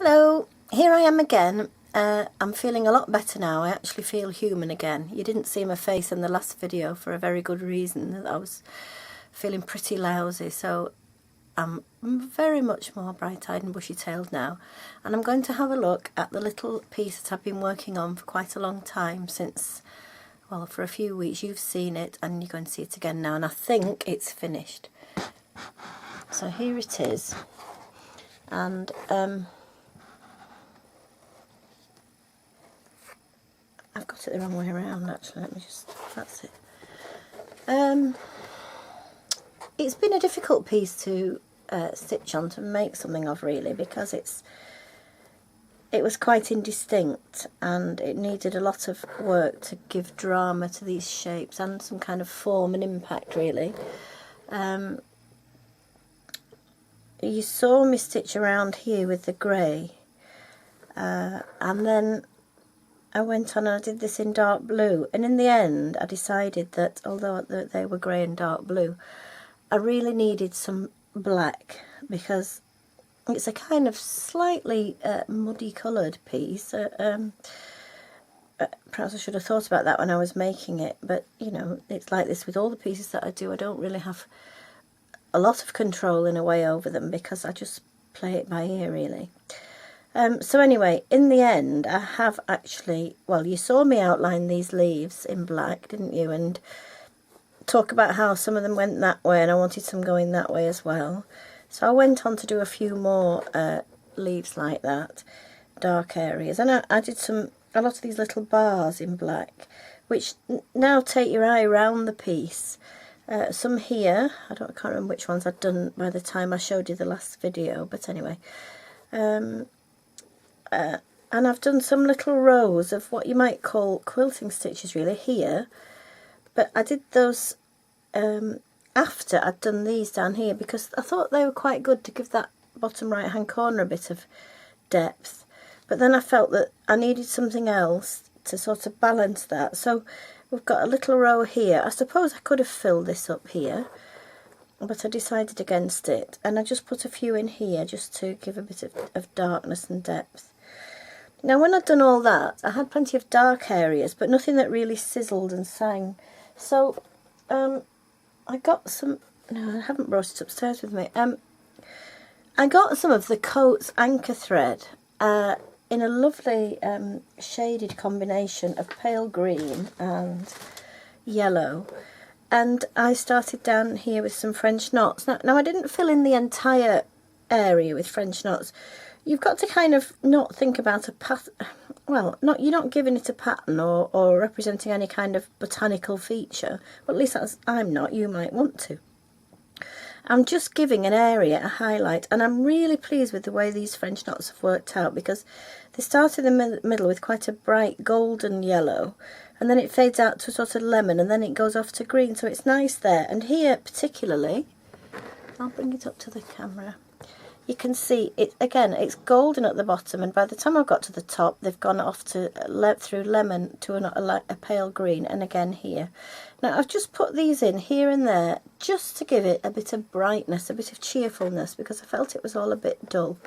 Hello, here I am again. I'm feeling a lot better now. I actually feel human again. You didn't see my face in the last video for a very good reason. I was feeling pretty lousy, so I'm very much more bright-eyed and bushy-tailed now. And I'm going to have a look at the little piece that I've been working on for quite a long time, since, well, for a few weeks. You've seen it and you're going to see it again now, and I think it's finished. So here it is. And I've got it the wrong way around, actually. Let me just, that's it. It's been a difficult piece to stitch on, to make something of, really, because it was quite indistinct and it needed a lot of work to give drama to these shapes and some kind of form and impact, really. You saw me stitch around here with the grey, and then I went on and I did this in dark blue, and in the end I decided that although they were grey and dark blue, I really needed some black, because it's a kind of slightly muddy coloured piece. Perhaps I should have thought about that when I was making it, but you know, it's like this with all the pieces that I do. I don't really have a lot of control in a way over them, because I just play it by ear, really. So anyway, in the end, I have actually, well, you saw me outline these leaves in black, didn't you? And talk about how some of them went that way, and I wanted some going that way as well. So I went on to do a few more leaves like that, dark areas. And I did a lot of these little bars in black, which now take your eye around the piece. Some here, I can't remember which ones I'd done by the time I showed you the last video, but anyway. And I've done some little rows of what you might call quilting stitches, really, here. But I did those after I'd done these down here, because I thought they were quite good to give that bottom right hand corner a bit of depth. But then I felt that I needed something else to sort of balance that. So we've got a little row here. I suppose I could have filled this up here, but I decided against it. And I just put a few in here just to give a bit of darkness and depth. Now, when I'd done all that, I had plenty of dark areas, but nothing that really sizzled and sang. So I got some, no, I haven't brought it upstairs with me. I got some of the Coats anchor thread in a lovely shaded combination of pale green and yellow. And I started down here with some French knots. Now I didn't fill in the entire area with French knots. You've got to kind of not think about a pattern. Well, you're not giving it a pattern or representing any kind of botanical feature. Well, at least I'm not. You might want to. I'm just giving an area a highlight, and I'm really pleased with the way these French knots have worked out, because they start in the middle with quite a bright golden yellow, and then it fades out to sort of lemon, and then it goes off to green, so it's nice there. And here particularly, I'll bring it up to the camera. You can see it again, it's golden at the bottom, and by the time I've got to the top, they've gone off to through lemon to a pale green, and again here. Now I've just put these in here and there just to give it a bit of brightness, a bit of cheerfulness, because I felt it was all a bit dull,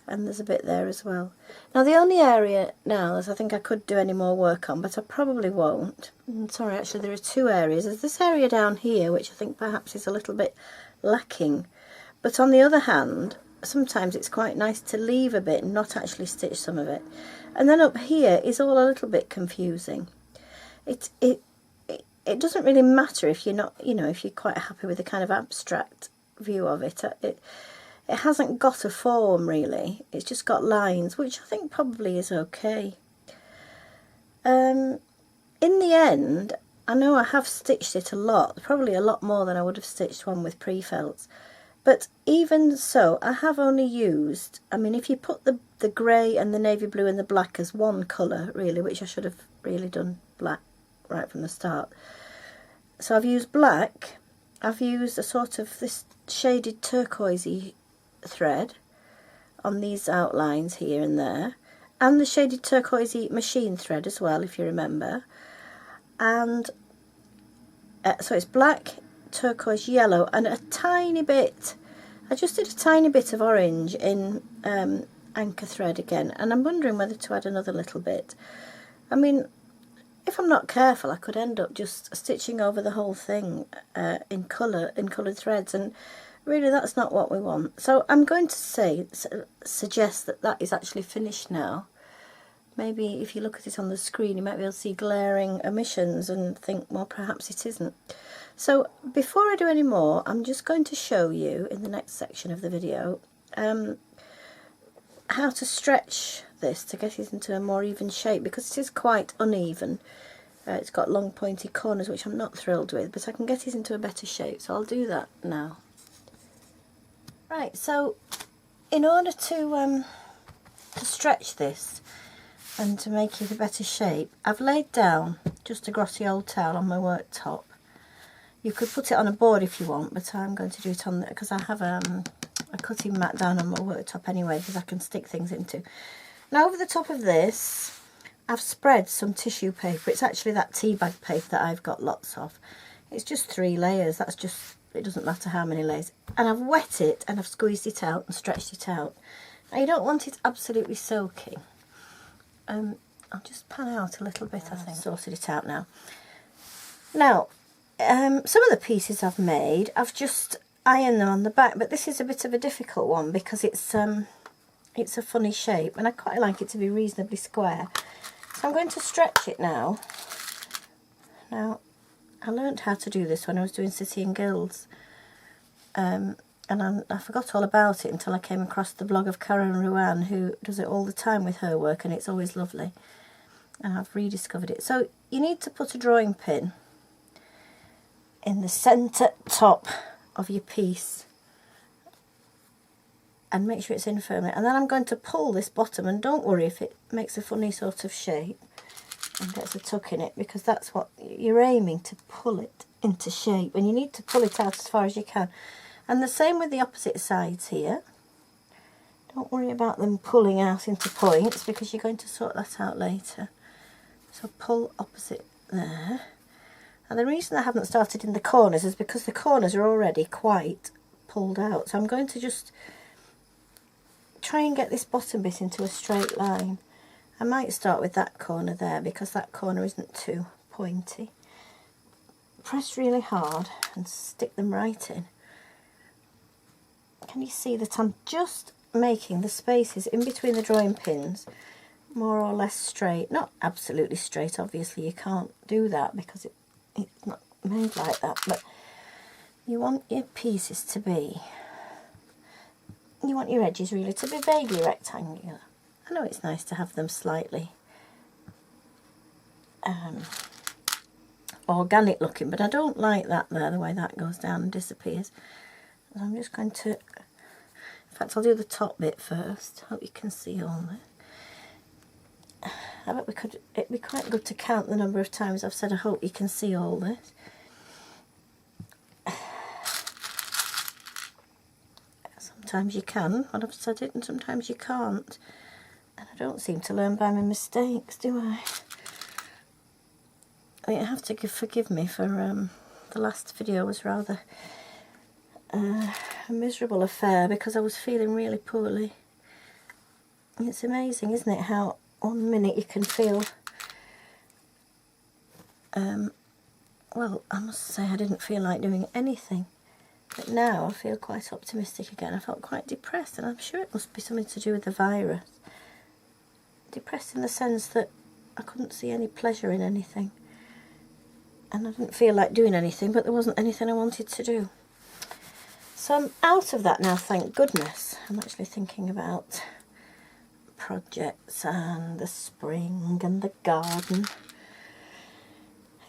and there's a bit there as well. Now the only area now that I think I could do any more work on, but I probably won't. Sorry, actually there are two areas. There's this area down here, which I think perhaps is a little bit lacking, but on the other hand, sometimes it's quite nice to leave a bit and not actually stitch some of it. And then up here is all a little bit confusing. It doesn't really matter if you're not, you know, if you're quite happy with the kind of abstract view of it. It hasn't got a form, really. It's just got lines, which I think probably is okay. In the end, I know I have stitched it a lot, probably a lot more than I would have stitched one with pre-felts. But even so, I have only used, I mean, if you put the grey and the navy blue and the black as one colour, really, which I should have really done black right from the start. So I've used black, I've used a sort of this shaded turquoisey thread on these outlines here and there, and the shaded turquoisey machine thread as well, if you remember. And so it's black, turquoise, yellow, and a tiny bit, I just did a tiny bit of orange in anchor thread again, and I'm wondering whether to add another little bit. I mean, if I'm not careful, I could end up just stitching over the whole thing in coloured threads, and really that's not what we want. So I'm going to suggest that that is actually finished now. Maybe if you look at it on the screen, you might be able to see glaring omissions and think, well, perhaps it isn't. So before I do any more, I'm just going to show you in the next section of the video how to stretch this to get it into a more even shape, because it is quite uneven. It's got long pointy corners, which I'm not thrilled with, but I can get it into a better shape, so I'll do that now. Right, so in order to stretch this and to make it a better shape, I've laid down just a glossy old towel on my worktop. You could put it on a board if you want, but I'm going to do it on there because I have a cutting mat down on my worktop anyway, because I can stick things into. Now over the top of this, I've spread some tissue paper. It's actually that tea bag paper that I've got lots of. It's just 3 layers. That's just, it doesn't matter how many layers. And I've wet it and I've squeezed it out and stretched it out. Now you don't want it absolutely soaking. I'll just pan out a little bit, I think. Sorted it out now. Now, some of the pieces I've made, I've just ironed them on the back, but this is a bit of a difficult one because it's a funny shape and I quite like it to be reasonably square. So I'm going to stretch it now. Now, I learned how to do this when I was doing City and Guilds, and I forgot all about it until I came across the blog of Karen Ruan, who does it all the time with her work, and it's always lovely, and I've rediscovered it. So you need to put a drawing pin in the centre top of your piece and make sure it's in firmly, and then I'm going to pull this bottom, and don't worry if it makes a funny sort of shape and gets a tuck in it, because that's what you're aiming, to pull it into shape, and you need to pull it out as far as you can. And the same with the opposite sides here. Don't worry about them pulling out into points, because you're going to sort that out later. So pull opposite there. And the reason I haven't started in the corners is because the corners are already quite pulled out. So I'm going to just try and get this bottom bit into a straight line. I might start with that corner there, because that corner isn't too pointy. Press really hard and stick them right in. Can you see that I'm just making the spaces in between the drawing pins more or less straight? Not absolutely straight, obviously you can't do that because it's not made like that, but you want your pieces to be, you want your edges really to be vaguely rectangular. I know it's nice to have them slightly organic looking, but I don't like that there, the way that goes down and disappears. So I'm just going to, in fact I'll do the top bit first. Hope you can see all this. I bet it'd be quite good to count the number of times I've said I hope you can see all this. Sometimes you can when I've said it, and sometimes you can't. And I don't seem to learn by my mistakes, do I? I mean, you have to forgive me for the last video was rather a miserable affair because I was feeling really poorly. It's amazing, isn't it, how 1 minute you can feel, well, I must say I didn't feel like doing anything, but now I feel quite optimistic again. I felt quite depressed, and I'm sure it must be something to do with the virus. Depressed in the sense that I couldn't see any pleasure in anything, and I didn't feel like doing anything, but there wasn't anything I wanted to do. So I'm out of that now, thank goodness. I'm actually thinking about projects and the spring and the garden.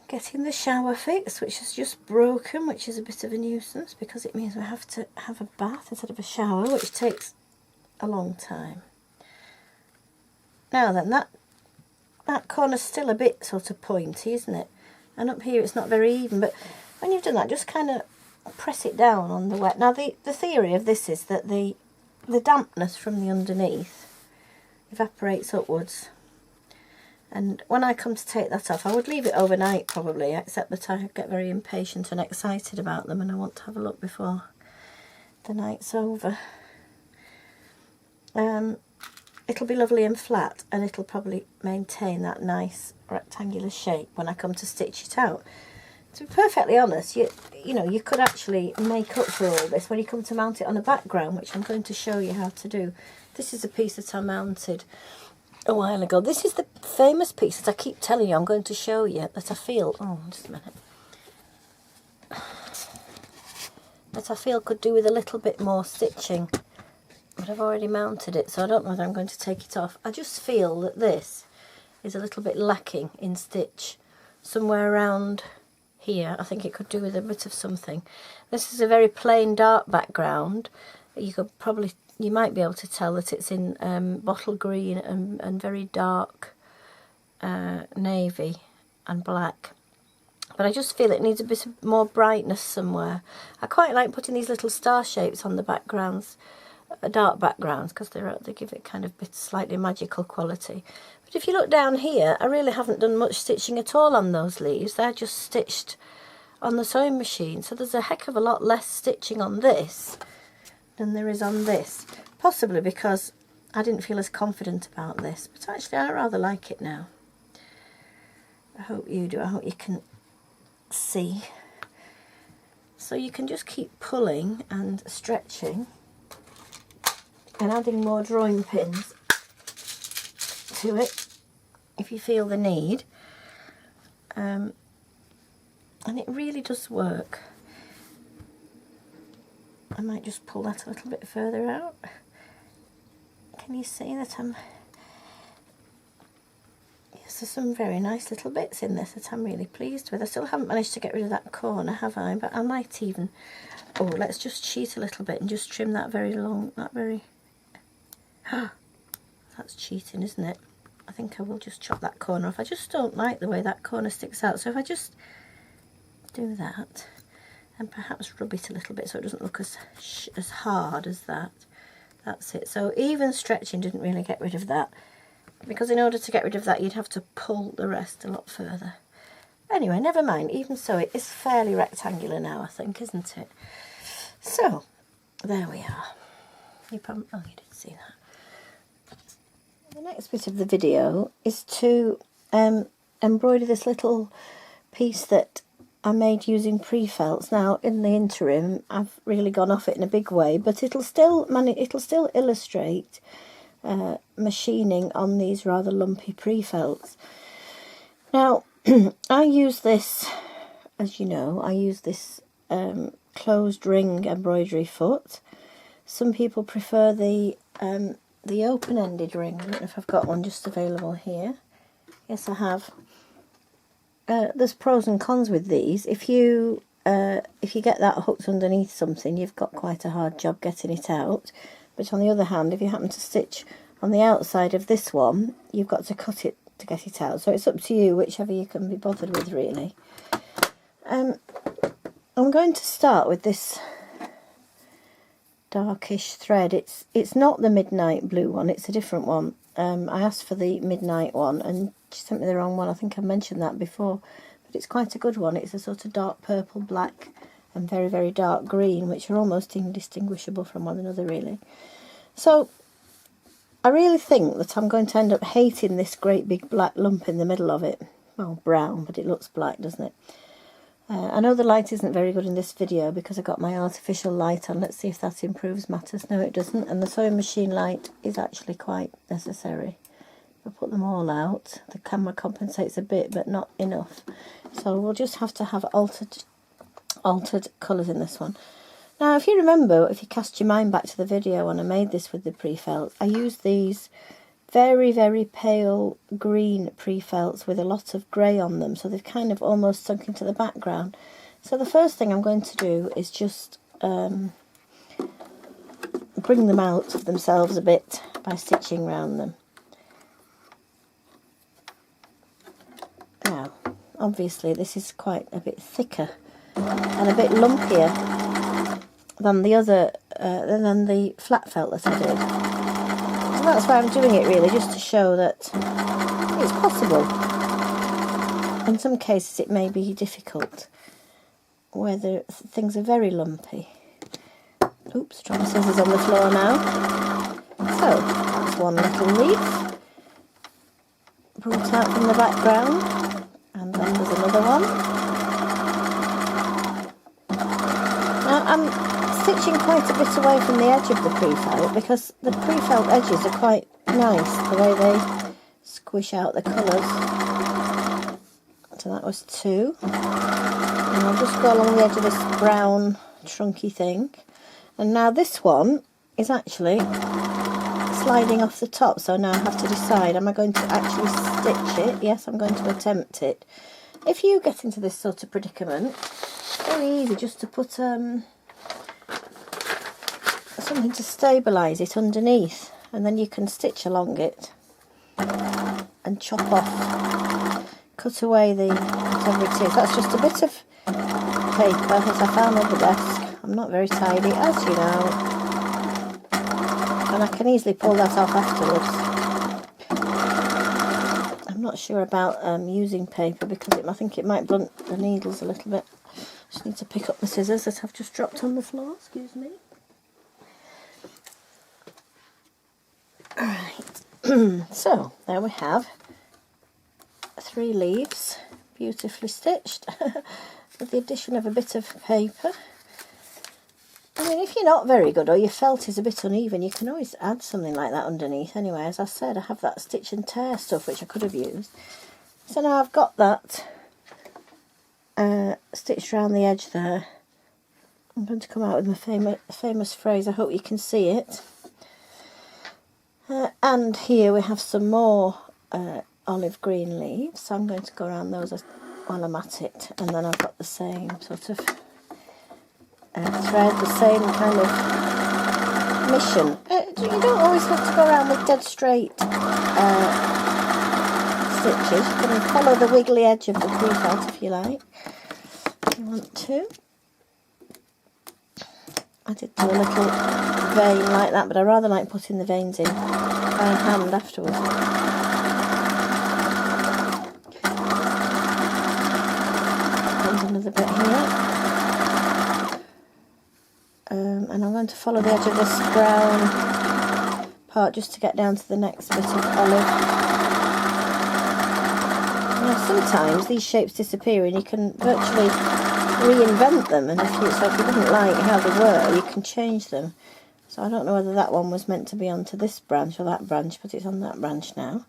Getting the shower fixed, which is just broken, which is a bit of a nuisance because it means we have to have a bath instead of a shower, which takes a long time. Now then, that corner's still a bit sort of pointy, isn't it? And up here it's not very even, but when you've done that, just kind of press it down on the wet. Now the theory of this is that the dampness from the underneath evaporates upwards, and when I come to take that off, I would leave it overnight probably, except that I get very impatient and excited about them and I want to have a look before the night's over. it'll be lovely and flat, and it'll probably maintain that nice rectangular shape when I come to stitch it out. To be perfectly honest, you know, you could actually make up for all this when you come to mount it on a background, which I'm going to show you how to do. This is a piece that I mounted a while ago. This is the famous piece that I keep telling you I'm going to show you, that I feel, oh, just a minute, that I feel could do with a little bit more stitching. But I've already mounted it, so I don't know whether I'm going to take it off. I just feel that this is a little bit lacking in stitch. Somewhere around here, I think it could do with a bit of something. This is a very plain dark background. You might be able to tell that it's in bottle green and very dark navy and black. But I just feel it needs a bit more brightness somewhere. I quite like putting these little star shapes on the backgrounds, dark backgrounds, because they give it kind of slightly magical quality. But if you look down here, I really haven't done much stitching at all on those leaves. They're just stitched on the sewing machine, so there's a heck of a lot less stitching on this than there is on this. Possibly because I didn't feel as confident about this, but actually I rather like it now. I hope you do. I hope you can see. So you can just keep pulling and stretching and adding more drawing pins to it if you feel the need, and it really does work. I might just pull that a little bit further out. Can you see that yes, there's some very nice little bits in this that I'm really pleased with. I still haven't managed to get rid of that corner, have I? But I might even, oh, let's just cheat a little bit and just trim that very long, that's cheating, isn't it? I think I will just chop that corner off. I just don't like the way that corner sticks out, so if I just do that and perhaps rub it a little bit so it doesn't look as hard as that. That's it. So even stretching didn't really get rid of that, because in order to get rid of that you'd have to pull the rest a lot further. Anyway, never mind. Even so, it is fairly rectangular now, I think, isn't it? So there we are. You did see that. The next bit of the video is to embroider this little piece that I made using pre-felts. Now, in the interim, I've really gone off it in a big way, but it'll still illustrate machining on these rather lumpy pre-felts. Now, I use this, as you know, I use this closed ring embroidery foot. Some people prefer the open-ended ring. I don't know if I've got one just available here. Yes, I have. There's pros and cons with these. If you get that hooked underneath something, you've got quite a hard job getting it out. But on the other hand, if you happen to stitch on the outside of this one, you've got to cut it to get it out. So it's up to you, whichever you can be bothered with, really. I'm going to start with this darkish thread. It's not the midnight blue one, it's a different one. I asked for the midnight one and she sent me the wrong one. I think I mentioned that before, but it's quite a good one. It's a sort of dark purple, black and very, very dark green, which are almost indistinguishable from one another, really. So I really think that I'm going to end up hating this great big black lump in the middle of it. Well, brown, but it looks black, doesn't it? I know the light isn't very good in this video because I got my artificial light on. Let's see if that improves matters. No, it doesn't. And the sewing machine light is actually quite necessary. I'll put them all out. The camera compensates a bit, but not enough. So we'll just have to have altered colours in this one. Now, if you remember, if you cast your mind back to the video when I made this with the pre-felts, I used these very, very pale green pre-felts with a lot of grey on them, so they've kind of almost sunk into the background. So the first thing I'm going to do is just bring them out of themselves a bit by stitching around them. Now, obviously this is quite a bit thicker and a bit lumpier than the other, than the flat felt that I did. And that's why I'm doing it, really, just to show that it's possible. In some cases it may be difficult, where things are very lumpy. Oops, dropped my scissors on the floor now. So, one little leaf brought out from the background, and then there's another one. Now I'm stitching quite a bit away from the edge of the pre-felt because the pre-felt edges are quite nice, the way they squish out the colours. So that was 2. And I'll just go along the edge of this brown trunky thing. And now this one is actually sliding off the top, so now I have to decide, am I going to actually stitch it? Yes, I'm going to attempt it. If you get into this sort of predicament, it's very easy just to put something to stabilise it underneath, and then you can stitch along it and chop off, cut away the whatever it is. That's just a bit of paper that I found on the desk. I'm not very tidy, as you know, and I can easily pull that off afterwards. I'm not sure about using paper because I think it might blunt the needles a little bit. Just need to pick up the scissors that I've just dropped on the floor, excuse me. Alright, so there we have 3 leaves, beautifully stitched, with the addition of a bit of paper. I mean, if you're not very good or your felt is a bit uneven, you can always add something like that underneath anyway. As I said, I have that stitch and tear stuff which I could have used. So now I've got that stitched around the edge there. I'm going to come out with my famous phrase, I hope you can see it. And here we have some more olive green leaves, so I'm going to go around those while I'm at it. And then I've got the same sort of thread, the same kind of mission. You don't always have to go around with dead straight stitches. You can follow the wiggly edge of the pre-felt if you like, if you want to. I did do a little vein like that, but I rather like putting the veins in by hand afterwards. There's another bit here. And I'm going to follow the edge of this brown part just to get down to the next bit of olive. Now sometimes these shapes disappear and you can virtually reinvent them, and if you didn't like how they were, you can change them. So I don't know whether that one was meant to be onto this branch or that branch, but it's on that branch now.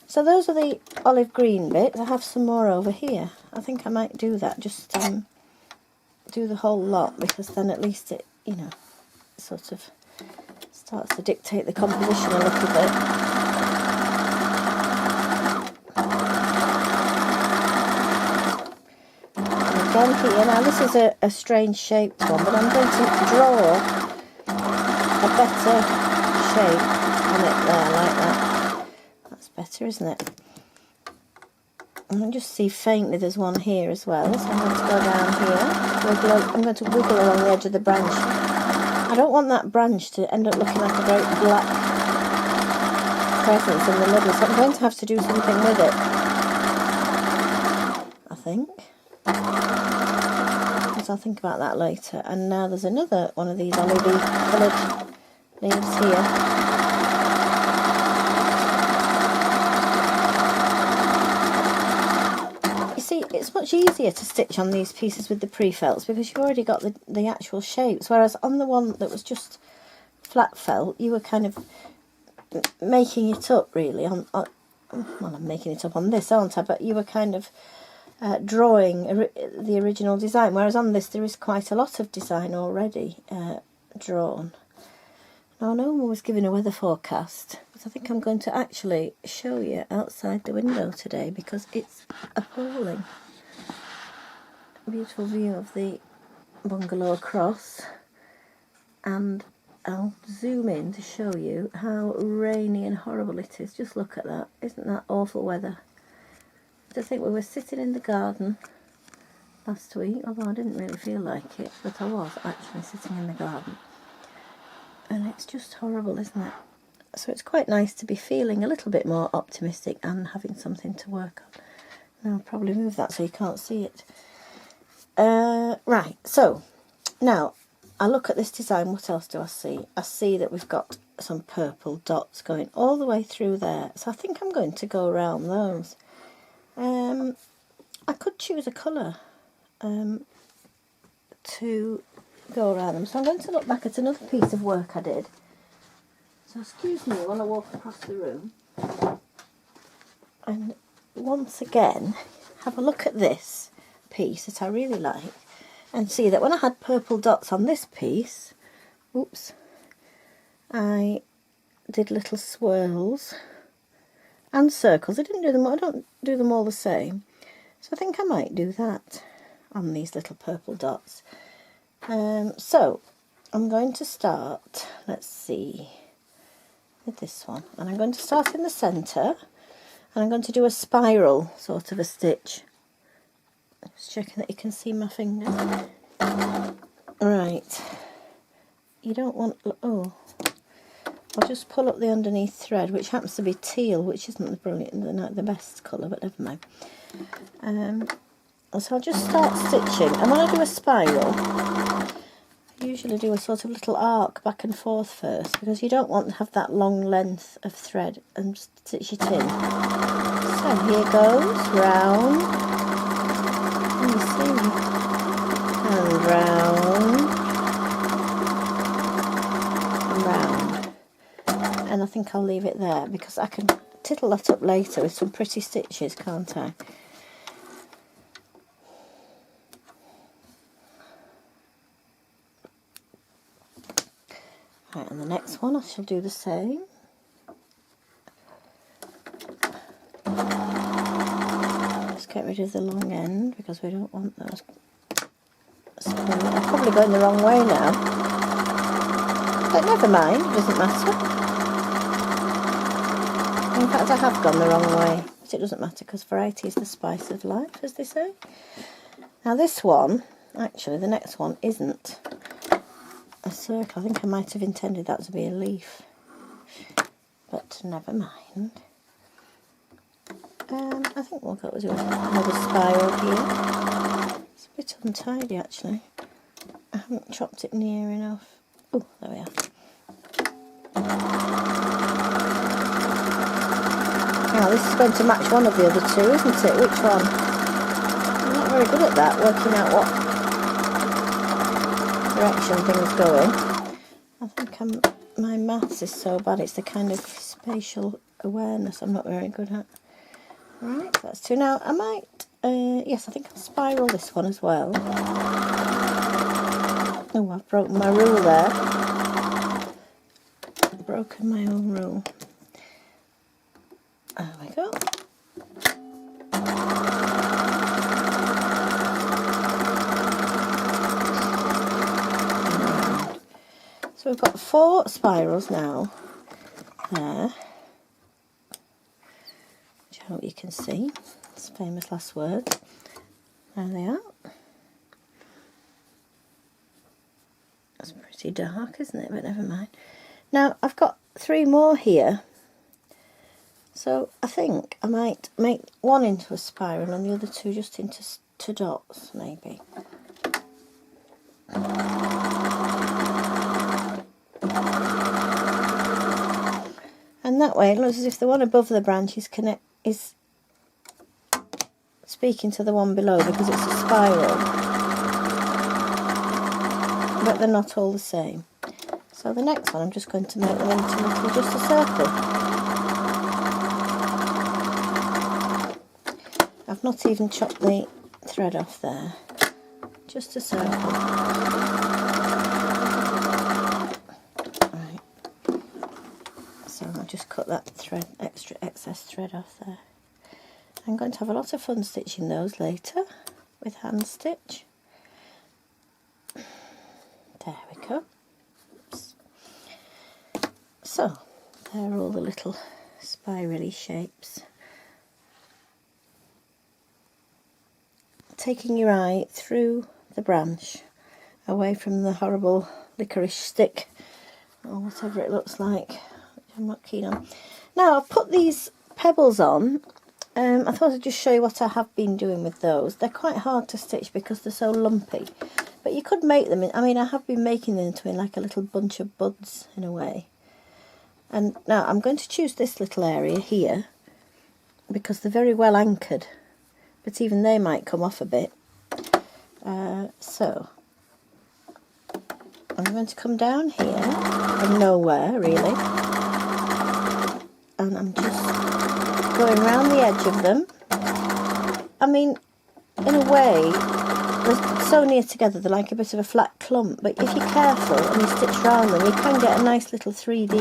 So those are the olive green bits. I have some more over here. I think I might do that, just do the whole lot, because then at least it, you know, sort of starts to dictate the composition a little bit. And again here, now this is a strange shaped one, but I'm going to draw a better shape on it there, like that. That's better, isn't it? And I just see faintly there's one here as well, so I'm going to go down here. I'm going to wiggle along the edge of the branch. I don't want that branch to end up looking like a great black presence in the middle, so I'm going to have to do something with it, I think. Because I'll think about that later. And now there's another one of these olivey coloured leaves here. It's much easier to stitch on these pieces with the pre-felts because you've already got the actual shapes, whereas on the one that was just flat felt, you were kind of making it up really well, I'm making it up on this, aren't I? But you were kind of drawing the original design, whereas on this there is quite a lot of design already drawn. Now I know I'm always giving a weather forecast, but I think I'm going to actually show you outside the window today because it's appalling. Beautiful view of the bungalow across, and I'll zoom in to show you how rainy and horrible it is. Just look at that. Isn't that awful weather? To think we were sitting in the garden last week, although I didn't really feel like it, but I was actually sitting in the garden. And it's just horrible, isn't it? So it's quite nice to be feeling a little bit more optimistic and having something to work on. Now I'll probably move that so you can't see it. Right, so now I look at this design, what else do I see? I see that we've got some purple dots going all the way through there, so I think I'm going to go around those. I could choose a colour to go around them, so I'm going to look back at another piece of work I did. So excuse me while I walk across the room, and once again have a look at this piece that I really like, and see that when I had purple dots on this piece, oops, I did little swirls and circles. I don't do them all the same, so I think I might do that on these little purple dots. So I'm going to start, let's see, with this one, and I'm going to start in the centre, and I'm going to do a spiral sort of a stitch. Just checking that you can see my finger. Right, you don't want, oh, I'll just pull up the underneath thread, which happens to be teal, which isn't the best colour, but never mind. So I'll just start stitching, and when I do a spiral, I usually do a sort of little arc back and forth first, because you don't want to have that long length of thread and stitch it in. So here goes, round, can you see? And round, and round. And I think I'll leave it there, because I can tittle that up later with some pretty stitches, can't I? Right, and the next one I shall do the same. Just get rid of the long end, because we don't want those. I'm probably going the wrong way now, but never mind, it doesn't matter. In fact, I have gone the wrong way, but it doesn't matter, because variety is the spice of life, as they say. Now this one, actually the next one isn't a circle. I think I might have intended that to be a leaf, but never mind. I think we'll go with another spiral here. It's a bit untidy actually. I haven't chopped it near enough. Oh, there we are. Now this is going to match one of the other two, isn't it? Which one? I'm not very good at that, working out what direction things going. I think my maths is so bad, it's the kind of spatial awareness I'm not very good at. Right, that's two. Now I might, yes, I think I'll spiral this one as well. Oh, I've broken my rule there. Broken my own rule. There we go. So we've got 4 spirals now there, which I hope you can see. It's famous last words. There they are. That's pretty dark, isn't it? But never mind. Now I've got 3 more here, so I think I might make one into a spiral and the other 2 just into dots, maybe. And that way it looks as if the one above the branch is speaking to the one below, because it's a spiral, but they're not all the same. So the next one I'm just going to make them into just a circle. I've not even chopped the thread off there, just a circle. Right, so I'll just cut that excess thread off there. I'm going to have a lot of fun stitching those later with hand stitch. There we go. Oops. So there are all the little spirally shapes. Taking your eye through the branch, away from the horrible licorice stick or whatever it looks like, which I'm not keen on. Now I've put these pebbles on. I thought I'd just show you what I have been doing with those. They're quite hard to stitch because they're so lumpy, but you could make them in, I mean I have been making them into like a little bunch of buds in a way. And now I'm going to choose this little area here because they're very well anchored, but even they might come off a bit. So I'm going to come down here from nowhere really, and I'm just going around the edge of them. I mean, in a way, they're so near together they're like a bit of a flat clump, but if you're careful and you stitch around them, you can get a nice little 3D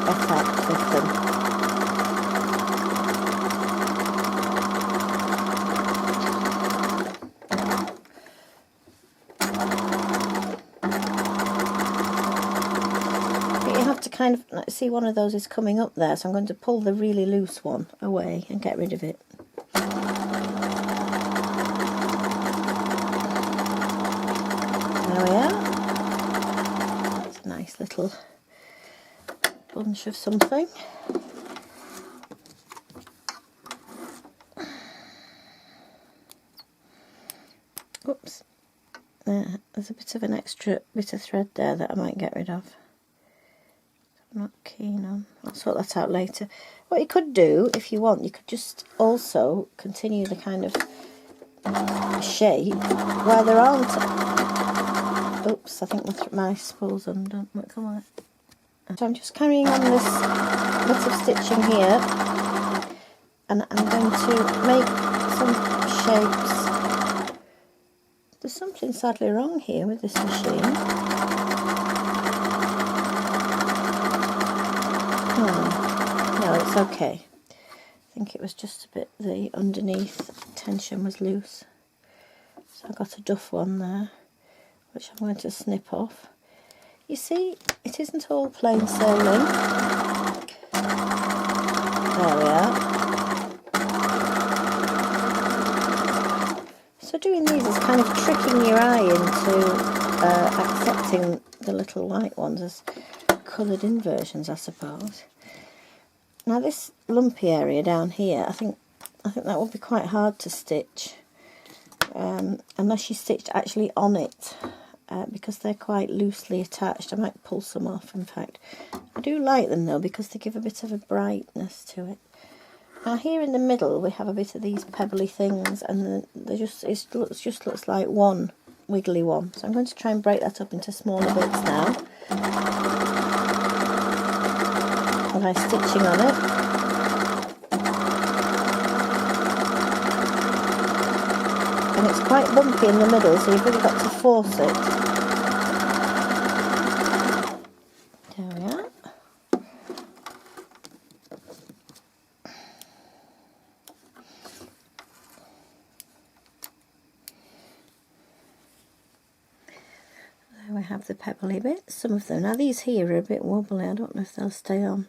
effect with them. But you have to kind of see, one of those is coming up there, so I'm going to pull the really loose one away and get rid of it. There we are. It's a nice little bunch of something. Oops. There's a bit of an extra bit of thread there that I might get rid of. I'm not keen on. I'll sort that out later. What you could do, if you want, you could just also continue the kind of shape where there aren't. Oops, I think my spool's undone. Come on. So I'm just carrying on this bit of stitching here, and I'm going to make some shapes. There's something sadly wrong here with this machine. No, it's okay. I think it was just a bit, the underneath tension was loose. So I got a duff one there, which I'm going to snip off. You see, it isn't all plain sailing. There we are. So doing these is kind of tricking your eye into accepting the little white ones as coloured in versions, I suppose. Now this lumpy area down here, I think that would be quite hard to stitch. Unless you stitched actually on it, because they're quite loosely attached. I might pull some off, in fact. I do like them though, because they give a bit of a brightness to it. Now here in the middle we have a bit of these pebbly things, and it just looks like one wiggly one. So I'm going to try and break that up into smaller bits now by stitching on it. And it's quite bumpy in the middle, so you've really got to force it. There we are. There we have the pebbly bits, some of them. Now these here are a bit wobbly, I don't know if they'll stay on.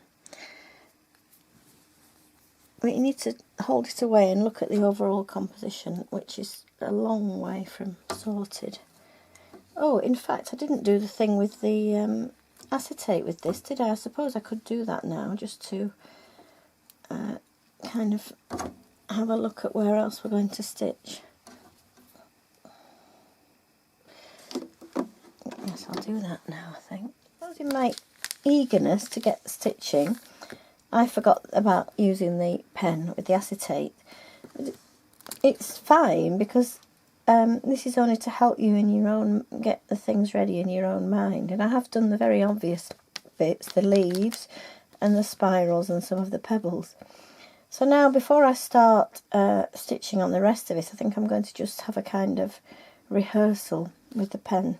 But you need to hold it away and look at the overall composition, which is a long way from sorted. Oh, in fact, I didn't do the thing with the acetate with this, did I? I suppose I could do that now, just to kind of have a look at where else we're going to stitch. Yes, I'll do that now, I think. In my eagerness to get stitching, I forgot about using the pen with the acetate. It's fine because this is only to help you in your own, get the things ready in your own mind. And I have done the very obvious bits, the leaves and the spirals and some of the pebbles. So now before I start stitching on the rest of it, I think I'm going to just have a kind of rehearsal with the pen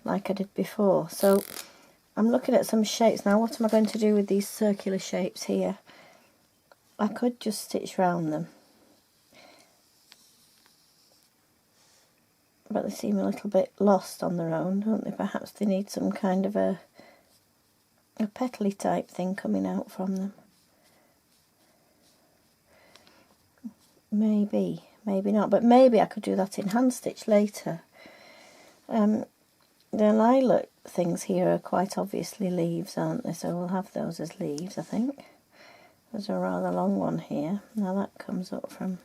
like I did before. So I'm looking at some shapes now. What am I going to do with these circular shapes here? I could just stitch round them, but they seem a little bit lost on their own, don't they? Perhaps they need some kind of a petally type thing coming out from them. Maybe, maybe not, but maybe I could do that in hand stitch later. The lilac things here are quite obviously leaves, aren't they? So we'll have those as leaves, I think. There's a rather long one here. Now that comes up from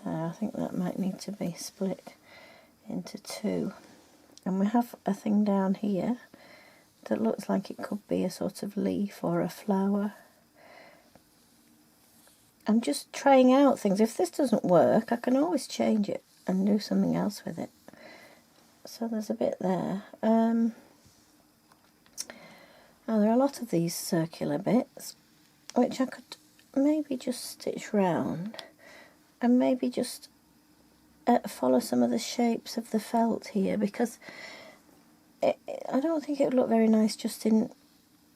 there. I think that might need to be split into two. And we have a thing down here that looks like it could be a sort of leaf or a flower. I'm just trying out things. If this doesn't work, I can always change it and do something else with it. So there's a bit there. Now there are a lot of these circular bits, which I could maybe just stitch round and maybe just follow some of the shapes of the felt here, because I don't think it would look very nice just in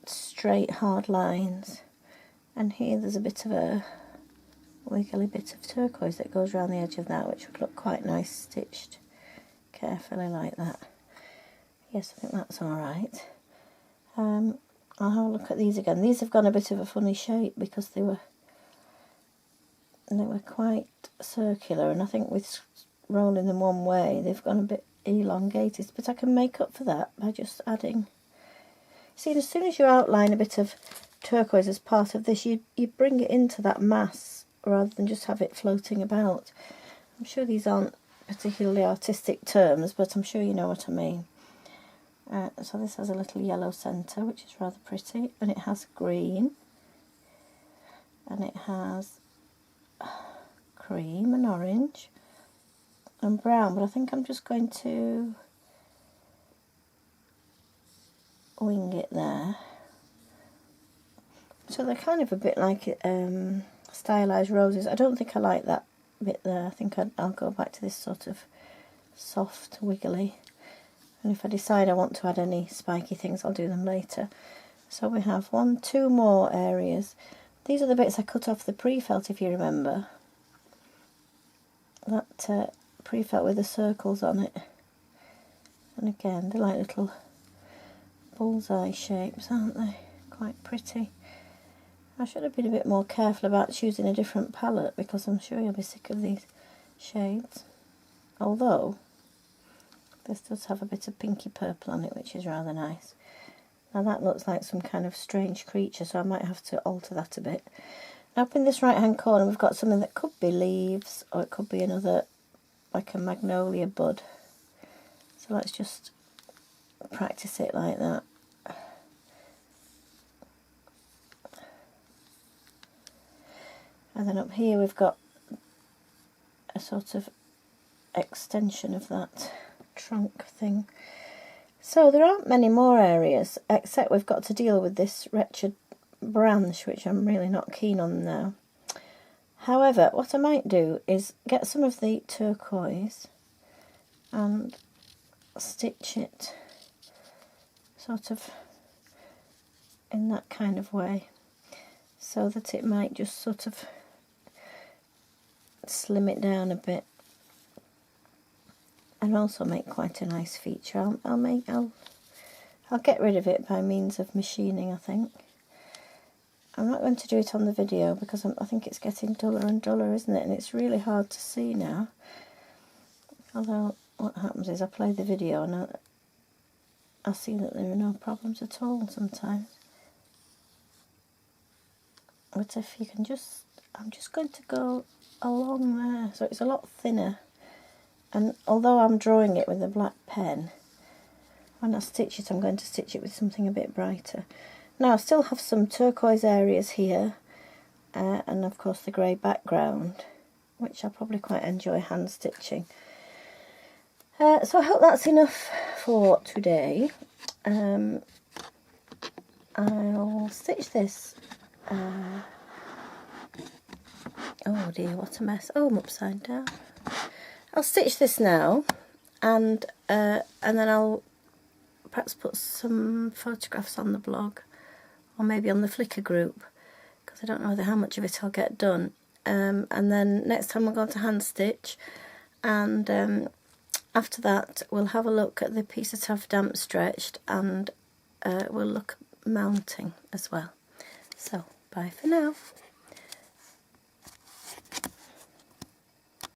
straight hard lines. And here there's a bit of a wiggly bit of turquoise that goes around the edge of that, which would look quite nice stitched carefully like that. Yes, I think that's alright. I'll have a look at these again. These have gone a bit of a funny shape because they were quite circular, and I think with rolling them one way they've gone a bit elongated, but I can make up for that by just adding. See, as soon as you outline a bit of turquoise as part of this, you bring it into that mass rather than just have it floating about. I'm sure these aren't particularly artistic terms, but I'm sure you know what I mean. So this has a little yellow centre, which is rather pretty, and it has green, and it has cream and orange and brown, but I think I'm just going to wing it there. So they're kind of a bit like stylised roses. I don't think I like that bit there. I think I'll go back to this sort of soft wiggly, and if I decide I want to add any spiky things, I'll do them later. So we have two more areas. These are the bits I cut off the pre-felt, if you remember. That pre-felt with the circles on it. And again, they're like little bullseye shapes, aren't they? Quite pretty. I should have been a bit more careful about choosing a different palette, because I'm sure you'll be sick of these shades. Although, this does have a bit of pinky purple on it, which is rather nice. Now that looks like some kind of strange creature, so I might have to alter that a bit. Now up in this right hand corner we've got something that could be leaves, or it could be another, like a magnolia bud. So let's just practice it like that. And then up here we've got a sort of extension of that trunk thing. So there aren't many more areas, except we've got to deal with this wretched branch, which I'm really not keen on now. However, what I might do is get some of the turquoise and stitch it sort of in that kind of way, so that it might just sort of slim it down a bit, and also make quite a nice feature. I'll get rid of it by means of machining, I think. I'm not going to do it on the video because I think it's getting duller and duller, isn't it? And it's really hard to see now. Although what happens is I play the video and I see that there are no problems at all sometimes. But if you can just, I'm just going to go along there, so it's a lot thinner. And although I'm drawing it with a black pen, when I stitch it I'm going to stitch it with something a bit brighter. Now I still have some turquoise areas here, and of course the grey background, which I probably quite enjoy hand stitching. So I hope that's enough for today. I'll stitch this. Oh dear, what a mess. Oh, I'm upside down. I'll stitch this now, and then I'll perhaps put some photographs on the blog, or maybe on the Flickr group, because I don't know how much of it I'll get done. And then next time we're going to hand stitch, and after that we'll have a look at the piece that I've damp stretched, and we'll look at mounting as well. So bye for now.